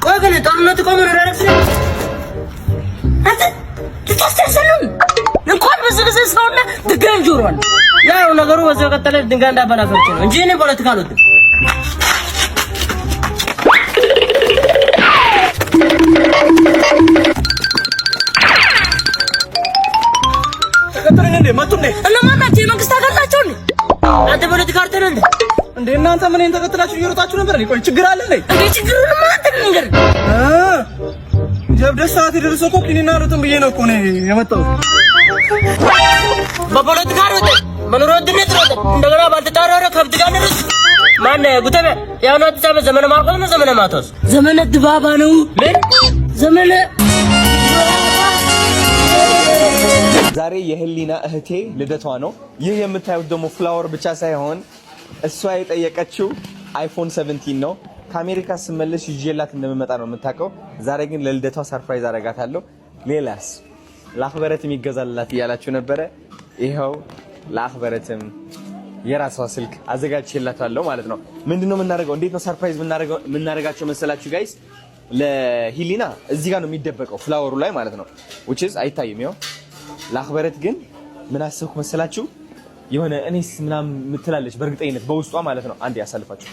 ወገን ጦርነቱ ቆሞ ነው አይደል? አንተ ትታስተሰሉን እንኳን በዘበዘ ሰውና ድጋም ጆሮአል። ያው ነገሩ በዛው ቀጠለ ድንጋይ እንዳበላፈች ነው እንጂ እኔ ፖለቲካ አልወድም። ተከተሉኝ እንዴ መጡ እንዴ እነማናቸው የመንግስት አገላቸው እንዴ አንተ ፖለቲካ አርተን እንዴ እናንተ ምን ተከተላችሁ እየሮጣችሁ ነበር? ቆይ ችግር አለ እንዴ? እንዴ ችግሩን ማንተ ነገር ጀብደስ ሰዓት የደረሰው እኮ ኪኒና ሮጥን ብዬ ነው እኮ ነው የመጣሁት። በፖለቲካ ሮጥ መኖር ወድነት ሮጥ እንደገና ባልተጣራረ ከብት ጋር ነው ማን ጉተበ ያው ነው ተሰበ ዘመነ ማርቆስ ነው ዘመነ ማቶስ ዘመነ ድባባ ነው ምን ዘመነ ዛሬ የህሊና እህቴ ልደቷ ነው። ይህ የምታዩት ደግሞ ፍላወር ብቻ ሳይሆን እሷ የጠየቀችው አይፎን 17 ነው። ከአሜሪካ ስመለስ ይዤላት እንደምመጣ ነው የምታውቀው። ዛሬ ግን ለልደቷ ሰርፕራይዝ አደርጋታለሁ። ሌላስ ለአኽበረትም ይገዛላት እያላችሁ ነበረ። ይኸው ለአኽበረትም የራሷ ስልክ አዘጋጅቼላታለሁ ማለት ነው። ምንድነው የምናደርገው? እንዴት ነው ሰርፕራይዝ የምናደርጋቸው መሰላችሁ ጋይስ? ለሂሊና እዚህ ጋር ነው የሚደበቀው ፍላወሩ ላይ ማለት ነው። which is አይታይም። ይኸው ለአኽበረት ግን ምን አሰብኩ መሰላችሁ? የሆነ እኔስ ምናምን ምትላለች በእርግጠኝነት በውስጧ ማለት ነው። አንዴ ያሳልፋችሁ።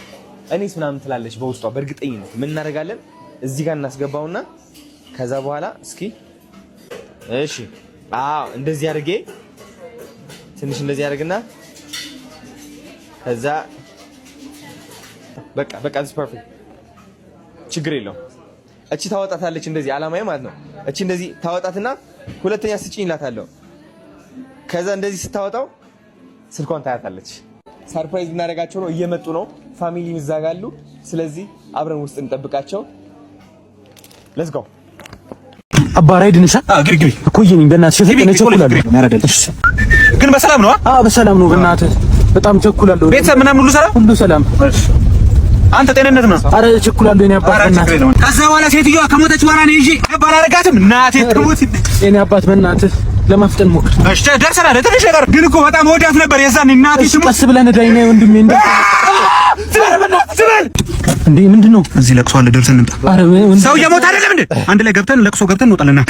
እኔስ ምናምን ትላለች በውስጧ በእርግጠኝነት ምን እናደርጋለን? እዚህ ጋር እናስገባውና ከዛ በኋላ እስኪ እሺ፣ አዎ እንደዚህ አድርጌ ትንሽ እንደዚህ አድርግና ከዛ በቃ this perfect ችግር የለውም። እቺ ታወጣታለች እንደዚህ አላማዬ ማለት ነው። እቺ እንደዚህ ታወጣትና ሁለተኛ ስጪኝ እላታለሁ። ከዛ እንደዚህ ስታወጣው ስልኳን ታያታለች። ሰርፕራይዝ እናደርጋቸው ነው። እየመጡ ነው። ፋሚሊ ይዛጋሉ። ስለዚህ አብረን ውስጥ እንጠብቃቸው። ሌትስ ጎ አባራይ ድንሳ ግርግሪ እኮ ይሄን በእናትሽ ፈጠነች እኮላለሁ ያረደልሽ ግን በሰላም ነው? በሰላም ነው። በእናትህ በጣም ቸኩላለሁ። ቤተሰብ ምናምን ሁሉ ሰላም። አንተ ጤንነት ነው? አረ ቸኩላለሁ። እኔ አባት በእናትህ ከዛ በኋላ ሴትዮዋ ከሞተች በኋላ ነው ይዤ ባላረጋትም እናቴ ትሙት። እኔ አባት በእናትህ ለማፍጠን ሞክር። እሺ ደርሰናል። ትንሽ ነገር ግን እኮ በጣም ወዳት ነበር የዛኔ እናቴ ትሙት። ቀስ ብለን ዳይና ወንድሜ እንዴ ምንድነው? እዚህ ለቅሶ አለ ደርሰን እንምጣ። ሰው የሞት አይደለም እንዴ? አንድ ላይ ገብተን ለቅሶ ገብተን እንወጣለና።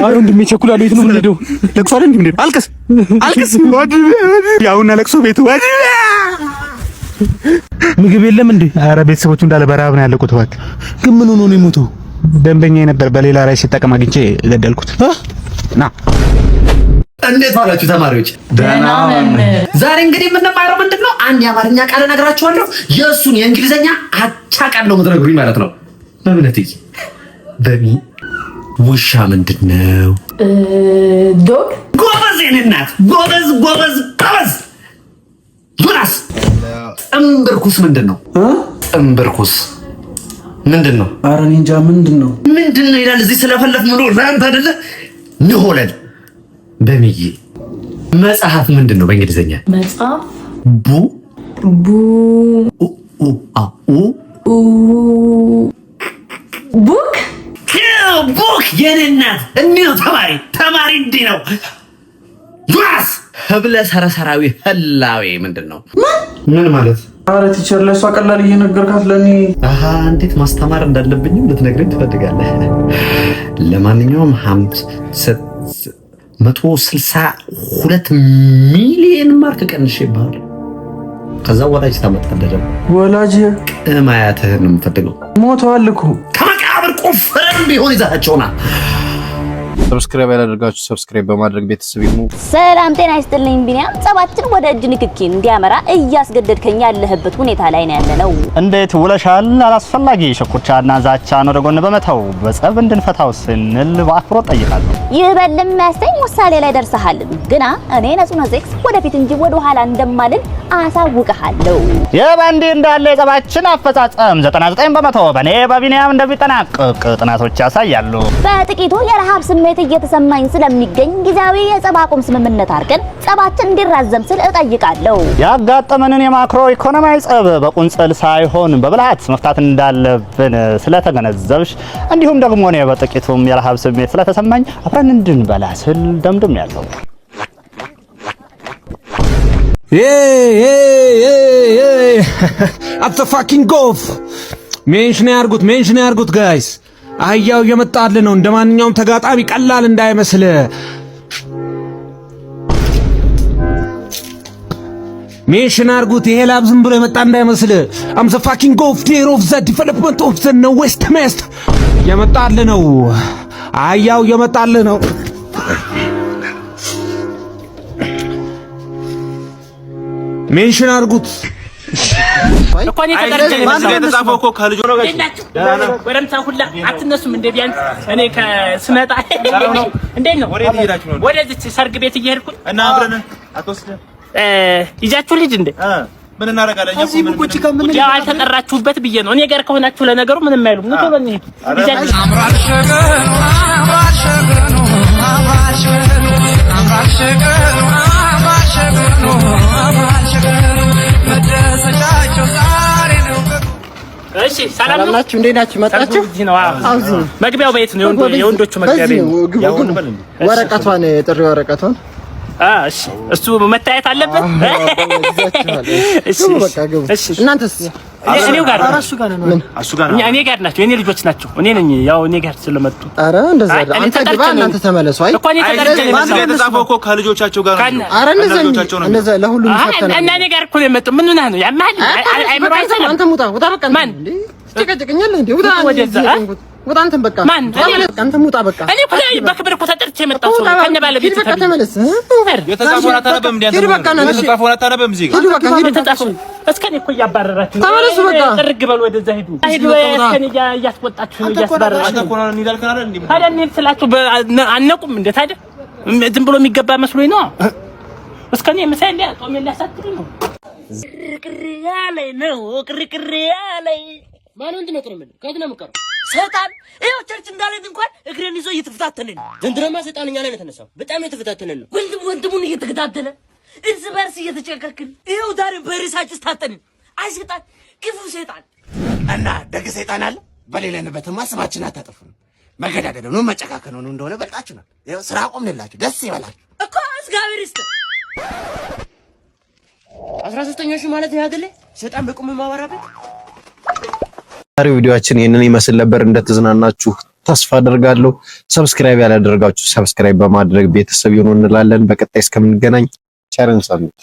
አረ ወንድሜ ቸኩላለሁ። የት ነው የምንሄደው? ለቅሶ አይደል እንዴ? አልቅስ ያውና ለቅሶ ቤቱ ምግብ የለም እንዴ? አረ ቤተሰቦቹ እንዳለ በረሃብ ነው ያለቁት። እባክህ ግን ምን ሆኖ ነው የሞተው? ደንበኛ ነበር በሌላ ራይ ሲጠቀም አግኝቼ ገደልኩት። ና እንዴት ዋላችሁ ተማሪዎች? ደህና ነን። ዛሬ እንግዲህ የምንማረው ምንድነው? አንድ የአማርኛ ቃል እነግራችኋለሁ። የእሱን የእንግሊዘኛ አቻ ቃል ነው የምትነግሩኝ ማለት ነው። በእምነትዬ በሚ ውሻ ምንድነው? ዶግ። ጎበዝ የኔ እናት ጎበዝ። ዮናስ ጥንብርኩስ ምንድነው? ጥንብርኩስ ምንድነው? ኧረ እኔ እንጃ ምንድነው ይላል እዚህ ስለፈለፍ ምሎ ራንት አይደለ ንሆለል። በሚዬ መጽሐፍ ምንድነው በእንግሊዘኛ? መጽሐፍ ቡክ የኔ እናት እንዲህ ነው ተማሪ እንዲህ ነው። ዮናስ ህብለ ሰረሰራዊ ህላዌ ምንድነው? ምን ማለት? ኧረ ቲቸር ለሷ ቀላል እየነገርካት ለኔ እንዴት ማስተማር እንዳለብኝም ልትነግረኝ ትፈልጋለህ? ለማንኛውም 162 ሚሊዮን ማርክ ቀንሼ ይባላል። ከዛ ወላጅ ታመጣለህ። ወላጅ ቅማያትህን ነው የምፈልገው። ሞተዋል እኮ ከመቃብር ቆፍረን ቢሆን ይዛቸውና ሰብስክራይብ ያላደረጋችሁ ሰብስክራይብ በማድረግ ቤተሰብ ይሁኑ። ሰላም ጤና ይስጥልኝ። ቢኒያም ጸባችን ወደ እጅ ንክኪ እንዲያመራ እያስገደድከኝ ያለህበት ሁኔታ ላይ ነው ያለነው። እንዴት ውለሻል? አላስፈላጊ ሽኩቻና ዛቻን ወደ ጎን በመተው በጸብ እንድንፈታው ስንል በአክብሮት ጠይቃለሁ። ይበልም ያስተኝ ውሳኔ ላይ ደርሰሃል። ግና እኔ ነጹና ዜክስ ወደፊት እንጂ ወደ ኋላ እንደማልን አሳውቀሃለሁ። የባንዲ እንዳለ የጸባችን አፈጻጸም 99% በኔ በቢኒያም እንደሚጠናቀቅ ጥናቶች ያሳያሉ። በጥቂቱ የረሃብ ስሜት እየተሰማኝ ስለሚገኝ ጊዜያዊ የጸብ አቁም ስምምነት አድርገን ጸባችን እንዲራዘም ስል እጠይቃለሁ። ያጋጠመንን የማክሮ ኢኮኖሚያዊ ጸብ በቁንጽል ሳይሆን በብልሃት መፍታት እንዳለብን ስለተገነዘብሽ እንዲሁም ደግሞ እኔ በጥቂቱም የረሃብ ስሜት ስለተሰማኝ አብረን እንድንበላ ስል ደምድም ያለው at the fucking golf ሜንሽን ያርጉት ጋይስ። አህያው እየመጣልህ ነው። እንደማንኛውም ተጋጣሚ ቀላል እንዳይመስል። ሜንሽን አርጉት። ይሄ ላብ ዝም ብሎ የመጣ እንዳይመስል። አም ዘ ፋኪንግ ኦፍዴር ኦፍ ዘ ዲቨሎፕመንት ኦፍ ዘ ዌስት ሜስት። እየመጣልህ ነው። አህያው እየመጣልህ ነው። ሜንሽን አርጉት እኮ እኔ ተቀርጨኝ የተጻፈው እኮ ከልጆ ነው ጋር ወረምታ ሁላ አትነሱም እንደ ቢያንስ እኔ ከስመጣ እንዴት ነው ወደዚህ ሰርግ ቤት እየሄድኩኝ እና አብረን አትወስደን ይዛችሁ ልጅ እንዴ ምን እናረጋለን? እኛ ምን ጉጭ ከምን ያው አልተጠራችሁበት ብዬ ነው። እኔ ጋር ከሆናችሁ ለነገሩ ምንም አይሉም። ነው ቶሎ እንሂድ። ይዛችሁ እሺ ሰላም ናችሁ? እንዴት ናችሁ? መጣችሁ? መግቢያው ቤት ነው የወንዶቹ መግቢያ ቤት ነው። ወረቀቷን የጥሪ ወረቀቷን እሺ እሱ መታየት አለበት። እሺ በቃ ገቡ። እሺ እናንተስ? እኔው ጋር ነው። እኔ ጋር ናቸው። የኔ ልጆች ናቸው። እኔ ነኝ ያው እኔ ጋር ስለመጡ። ኧረ እንደዛ አንተ ግባ እናንተ ተመለሱ። አይ እኮ እኔ ተቀርጨኝ የተጻፈው እኮ ከልጆቻቸው ጋር ነው። ኧረ እንደዛ ለሁሉም ፈተና እና እኔ ጋር እኮ ነው የመጡ። ምን ሆነህ ነው? ያማል አይምሮ አይሰማም። አንተ ሙጣ ውጣ በቃ ማን ትጨቀጭቀኛለህ እንዴ? ውጣ ወደዛ ውጣ አንተም በቃ ማን አንተ ሙጣ በቃ እኔ እኮ በክብር እኮ ተጠርቼ የመጣው ሰው ከነ ባለቤት በቃ ተመለስ። የተጻፈው አታነበም እንዴ? የተጻፈው አታነበም እዚህ ጋር የተጻፈው እስከኔ እኮ እያባረራችሁ ነው። ተመለሱ በቃ ጥርግ በሉ ወደዛ ሂዱ ሂዱ። እስከኔ እያስወጣችሁ ነው እያስባረራችሁ። አንተ እኮ ነው እንዲላል ካለ እንዴ ታዲያ እኔ ስላችሁ አነቁም እንዴ? ታዲያ ዝም ብሎ የሚገባ መስሎኝ ነው። እስከኔ መሳይ እንዴ ጦም ሊያሳትሩ ነው። ቅርቅር ያለኝ ነው ቅርቅር ያለኝ ማን ወንድ ነው ጥሩም ከየት ነው የምቀረው? ሰይጣን ይኸው ቸርች እንዳለን እንኳን እግሬን ይዞ እየተፈታተነን ነው። ዘንድሮማ ሰይጣን እኛ ላይ ነው የተነሳው። በጣም የተፈታተነን ነው። ወንድሙን እየተከታተለ እርስ በርስ እየተጨካከልን ይኸው ዛሬ በሬሳችን ታጠንን። አይ ሰይጣን ክፉ ሰይጣን እና ደግ ሰይጣን አለ። በሌለንበትማ ስማችን አታጠፉን። መገዳደል ነው መጨካከል ነው እንደሆነ በልጣችሁናል። ይኸው ስራ ቆምንላችሁ። ደስ ይበላችሁ እኮ እግዚአብሔር ይስጥ። 13ኛው ሺህ ማለት ይሄ አይደለ? ሰይጣን በቁም ማወራበት ዛሬው ቪዲዮአችን ይሄንን ይመስል ነበር። እንደተዝናናችሁ ተስፋ አደርጋለሁ። ሰብስክራይብ ያላደረጋችሁ ሰብስክራይብ በማድረግ ቤተሰብ ይሁኑ እንላለን። በቀጣይ እስከምንገናኝ ቸርን ሰንብቱ።